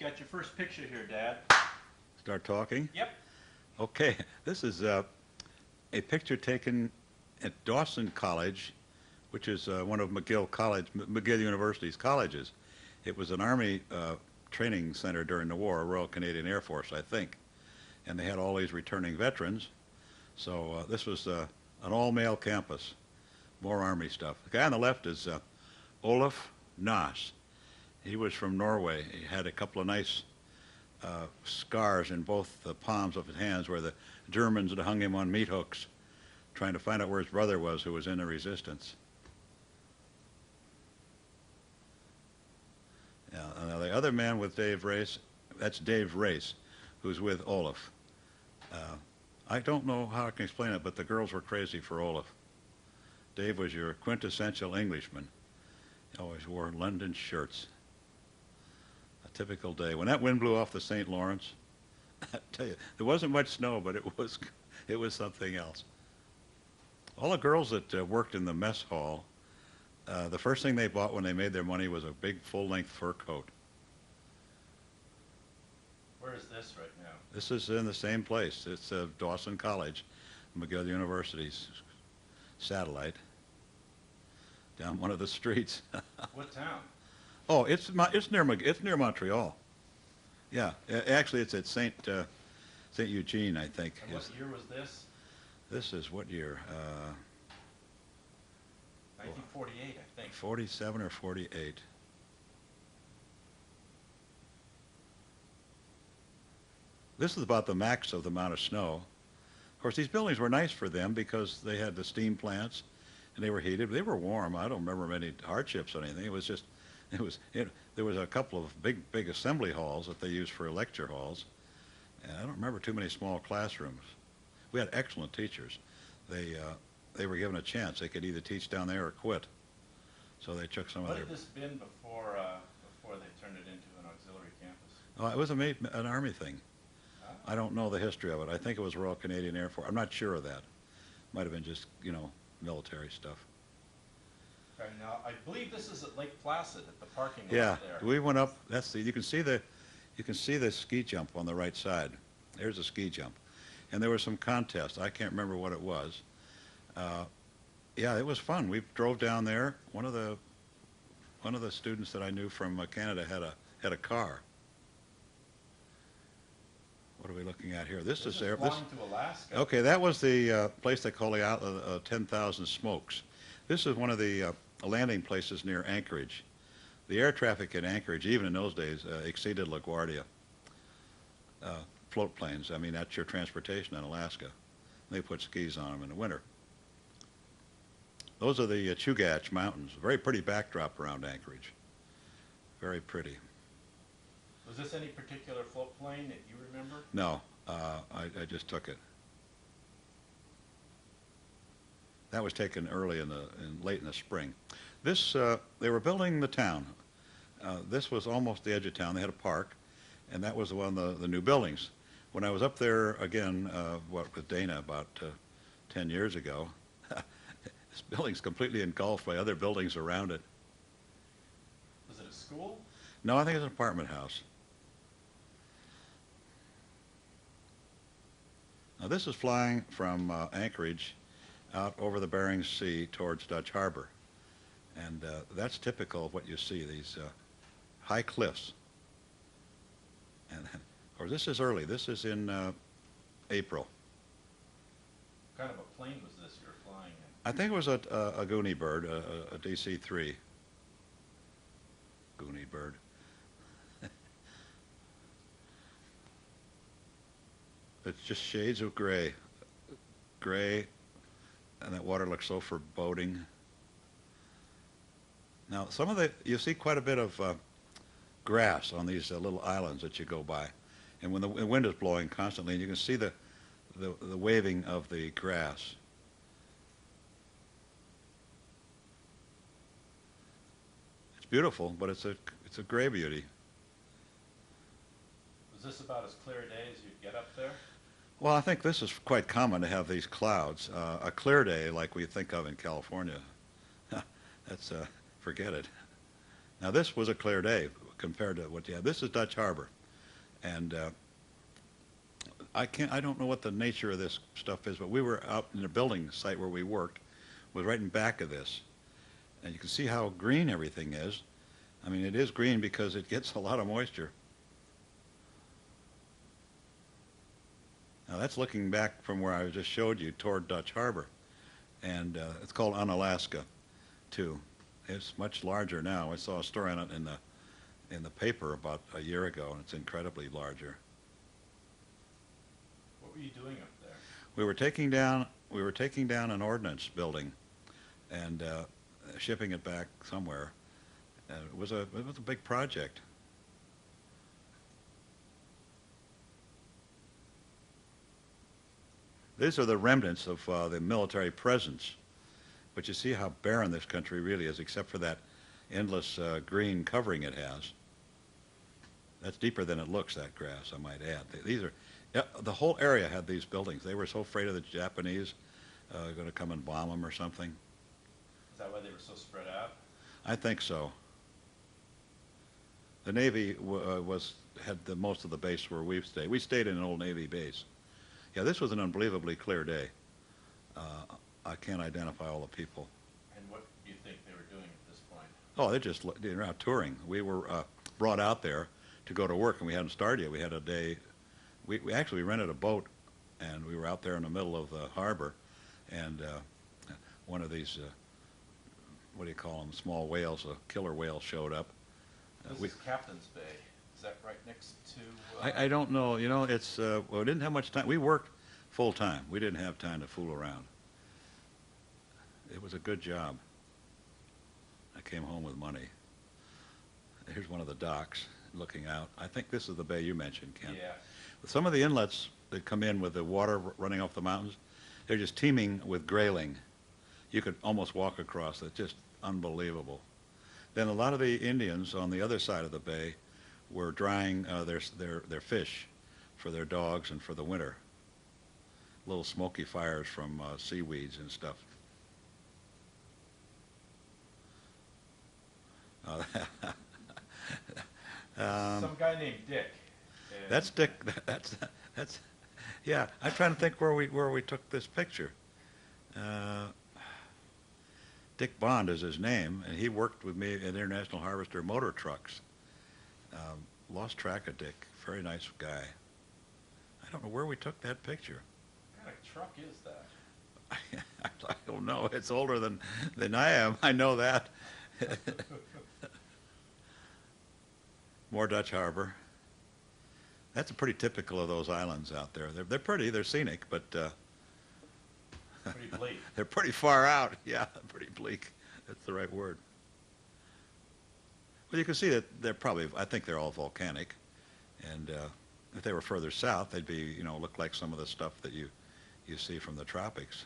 got your first picture here, Dad. Start talking? Yep. Okay, this is a picture taken at Dawson College, which is one of McGill University's colleges. It was an Army training center during the war, Royal Canadian Air Force, I think. And they had all these returning veterans. So this was an all-male campus, more Army stuff. The guy on the left is Olaf Naas. He was from Norway. He had a couple of nice scars in both the palms of his hands where the Germans had hung him on meat hooks trying to find out where his brother was who was in the resistance. Now the other man with Dave Race, that's Dave Race, who's with Olaf. I don't know how I can explain it, but the girls were crazy for Olaf. Dave was your quintessential Englishman. He always wore London shirts. A typical day. When that wind blew off the St. Lawrence, I tell you, there wasn't much snow, but it was something else. All the girls that worked in the mess hall, the first thing they bought when they made their money was a big full-length fur coat. Where is this right now? This is in the same place. It's Dawson College, McGill University's satellite, down one of the streets. What town? Oh, it's near Montreal. Yeah, actually, it's at Saint Eugene, I think. And what year was this? This is what year? 1948, I think. 47 or 48. This is about the max of the amount of snow. Of course, these buildings were nice for them because they had the steam plants and they were heated. They were warm. I don't remember many hardships or anything. It was just, there was a couple of big assembly halls that they used for lecture halls. And I don't remember too many small classrooms. We had excellent teachers. They were given a chance. They could either teach down there or quit. So they took some of their... What had this been before they turned it into an auxiliary campus? Oh, it was an Army thing. I don't know the history of it. I think it was Royal Canadian Air Force. I'm not sure of that. Might have been just, military stuff. Right, now, I believe this is at Lake Placid at the parking lot Yeah, there. we went up. You can see the ski jump on the right side. There's a ski jump, and there was some contest. I can't remember what it was. Yeah, it was fun. We drove down there. One of the students that I knew from Canada had a car. What are we looking at here? This is flying to Alaska. Okay, that was the place they call the 10,000 Smokes. This is one of the landing places near Anchorage. The air traffic in Anchorage, even in those days, exceeded LaGuardia. Float planes, I mean, that's your transportation in Alaska. They put skis on them in the winter. Those are the Chugach Mountains. Very pretty backdrop around Anchorage. Very pretty. Was this any particular float plane that you remember? No, I just took it. That was taken early late in the spring. This they were building the town. This was almost the edge of town. They had a park, and that was one of the new buildings. When I was up there again, with Dana about 10 years ago, this building's completely engulfed by other buildings around it. Was it a school? No, I think it's an apartment house. Now this is flying from Anchorage out over the Bering Sea towards Dutch Harbor. And that's typical of what you see, these high cliffs. And of course, this is early. This is in April. What kind of a plane was this you were flying in? I think it was a Goonie bird, a DC-3 Goonie bird. It's just shades of gray. Gray, and that water looks so foreboding. Now, you see quite a bit of grass on these little islands that you go by. And when the wind is blowing constantly, and you can see the waving of the grass. It's beautiful, but it's a gray beauty. Was this about as clear a day as you'd get up there? Well, I think this is quite common to have these clouds. A clear day like we think of in California, that's forget it. Now this was a clear day. compared to what you have. This is Dutch Harbor, and I don't know what the nature of this stuff is, but we were out in the building site where we worked, was right in back of this, and you can see how green everything is. I mean, it is green because it gets a lot of moisture. Now that's looking back from where I just showed you toward Dutch Harbor, and it's called Unalaska, too. It's much larger now. I saw a story on it in the paper about a year ago, and it's incredibly larger. What were you doing up there? We were taking down an ordnance building, and shipping it back somewhere. It was a big project. These are the remnants of the military presence, but you see how barren this country really is, except for that endless green covering it has. That's deeper than it looks, that grass, I might add. These are, yeah, the whole area had these buildings. They were so afraid of the Japanese going to come and bomb them or something. Is that why they were so spread out? I think so. The Navy had most of the base where we stayed. We stayed in an old Navy base. Yeah, this was an unbelievably clear day. I can't identify all the people. And what do you think they were doing at this point? Oh, they were out touring. We were brought out there to go to work, and we hadn't started yet. We had a day. We actually rented a boat, and we were out there in the middle of the harbor, and one of these, what do you call them, small whales, a killer whale showed up. This is Captain's Bay. Is that right next to... I don't know. You know, it's, well, we didn't have much time. We worked full time. We didn't have time to fool around. It was a good job. I came home with money. Here's one of the docks looking out. I think this is the bay you mentioned, Ken. Yeah. Some of the inlets that come in with the water running off the mountains, they're just teeming with grayling. You could almost walk across it. Just unbelievable. Then a lot of the Indians on the other side of the bay were drying their fish for their dogs and for the winter. Little smoky fires from seaweeds and stuff. Some guy named Dick. That's Dick. That's yeah. I'm trying to think where we took this picture. Dick Bond is his name, and he worked with me at International Harvester Motor Trucks. Lost track of Dick. Very nice guy. I don't know where we took that picture. What kind of truck is that? I don't know. It's older than I am. I know that. More Dutch Harbor. That's pretty typical of those islands out there. They're pretty. They're scenic, but Pretty bleak. they're pretty far out. Yeah, pretty bleak. That's the right word. Well, you can see that they're probably, I think they're all volcanic. And if they were further south, they'd be, look like some of the stuff that you see from the tropics.